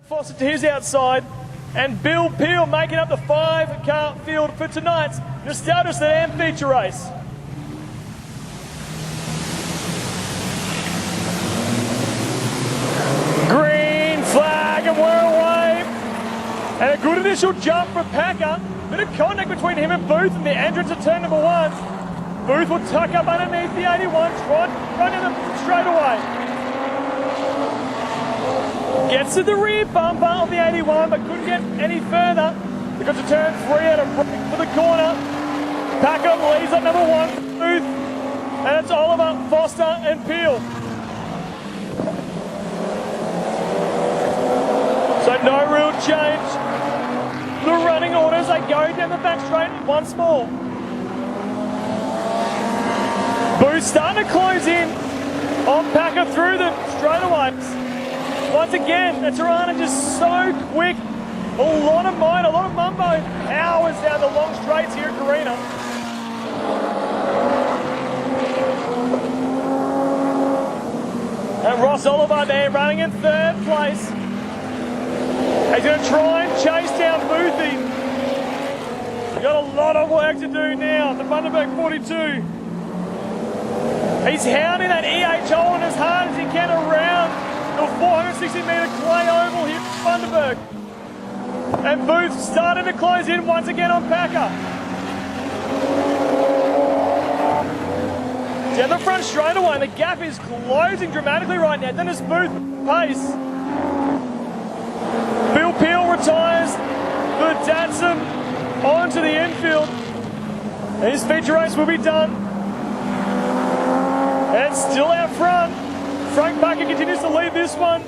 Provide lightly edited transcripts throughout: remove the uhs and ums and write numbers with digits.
Foster to his outside, and Bill Peel making up the 5-car field for tonight's Nostalgia Sedan feature race. Green flag and we're away. And a good initial jump from Packer. Bit of contact between him and Booth in the entrance of turn number 1. Booth will tuck up underneath the 81, try to run in the straight away. Gets to the rear bumper on the 81, but couldn't get any further. They got to turn 3 at a break for the corner. Packer leads up number 1, Booth, and it's Oliver, Foster, and Peel. So no real change. The running orders, they go down the back straight once more. Booth starting to close in on Packer through the straightaways. Once again, the Tirana just so quick. A lot of might, a lot of mumbo powers down the long straights here at Carina. And Ross Oliver there running in 3rd place. He's going to try and chase down Boothie. He's got a lot of work to do now. The Bundaberg 42. He's hounding that EH Holland as hard as he can around the 460-metre clay oval here at Bundaberg. And Booth starting to close in once again on Packer. Down the front straightaway, and the gap is closing dramatically right now. Dennis Booth pace. Bill Peel retires the Datsun onto the infield. His feature race will be done. And still out front, Frank Packer continues to lead this one.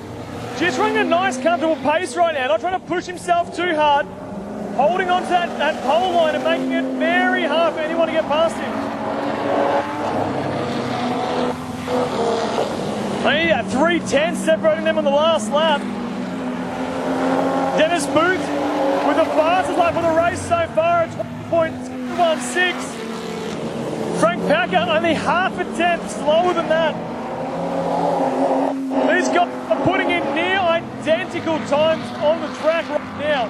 Just running a nice, comfortable pace right now, not trying to push himself too hard. Holding on to that pole line and making it very hard for anyone to get past him. Only 3:10 separating them on the last lap. Dennis Booth with the fastest lap of the race so far at 20.16. Frank Packer only half a tenth slower than that. These guys are putting in near identical times on the track right now.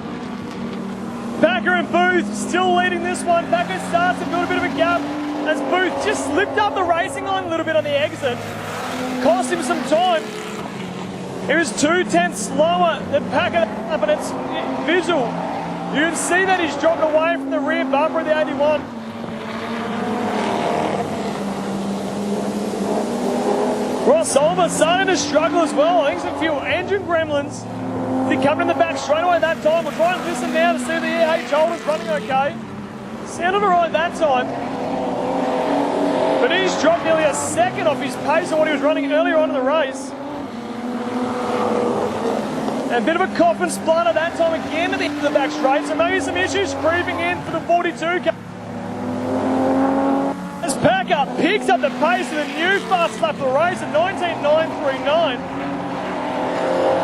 Packer and Booth still leading this one. Packer starts to build a bit of a gap as Booth just slipped up the racing line a little bit on the exit. Cost him some time. He was 2/10 slower than Packer, but it's visual. You can see that he's dropped away from the rear bumper of the 81. Ross Oliver starting to struggle as well. I think some few engine gremlins. He coming in the back straight away that time. We'll try and listen now to see the EH holders running okay. Sounded alright that time. But he's dropped nearly a second off his pace on what he was running earlier on in the race. And a bit of a cough and splutter that time again at the end of the back straight. So maybe some issues creeping in for the 42 car. As Packer picks up the pace of the new fast lap of the race at 19.939.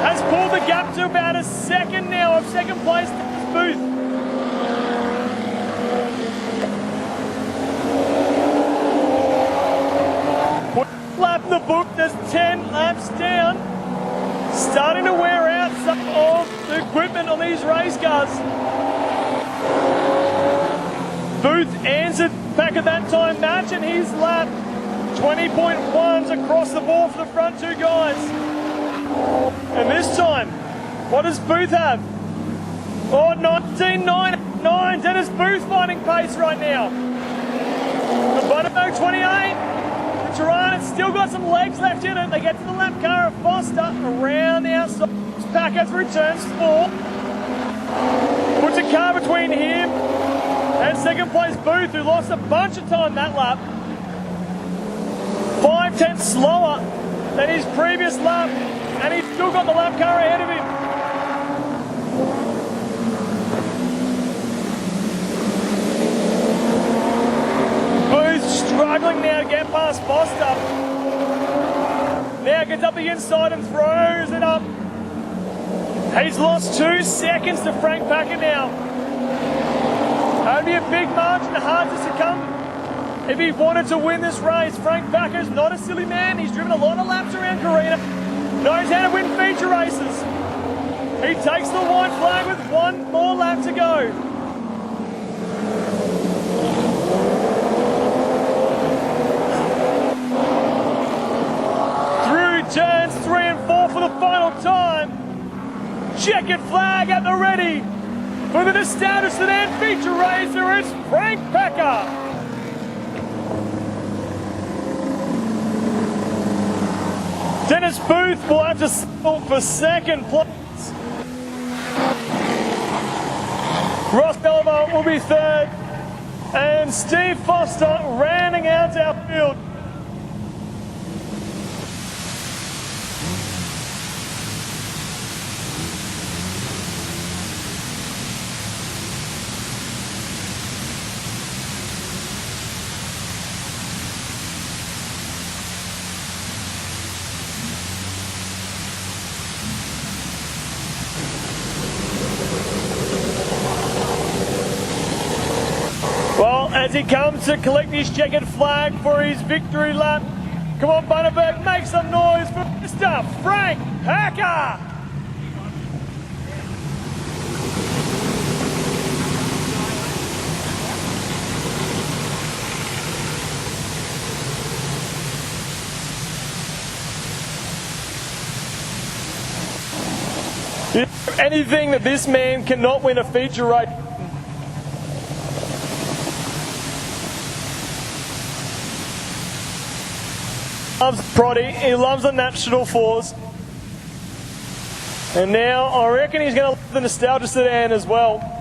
Has pulled the gap to about a second now of second place to Booth. Put lap in the book, there's 10 laps down. Starting to wear out some of the equipment on these race cars. Booth answered back at that time, matching his lap. 20.1s across the board for the front two guys. And this time, what does Booth have? Oh, 19.9. Dennis Booth finding pace right now. The Bundaberg 28. The Tirana's still got some legs left in it. They get to the lap car of Foster around the outside. Packer through turns 4. Puts a car between him and second place Booth, who lost a bunch of time that lap. 5/10 slower than his previous lap, and he's still got the lap car ahead of him. Booth struggling now to get past Foster. Now gets up the inside and throws it up. He's lost 2 seconds to Frank Packer now. That would be a big margin, hard to succumb. If he wanted to win this race, Frank Packer's not a silly man. He's driven a lot of laps around Carina. Knows how to win feature races. He takes the white flag with one more lap to go. Through turns 3 and 4 for the final time. Checkered flag at the ready. For the Nostalgia Sedan feature racer, it's Frank Packer. Dennis Booth will have to settle for second place. Ross Oliver will be third. And Steve Foster rounding out our field. Well, as he comes to collect his checkered flag for his victory lap, come on, Bundaberg, make some noise for Mr. Frank Packer! Anything that this man cannot win a feature race. Loves Proddy, he loves the National Fours. And now I reckon he's going to love the Nostalgia Sedan as well.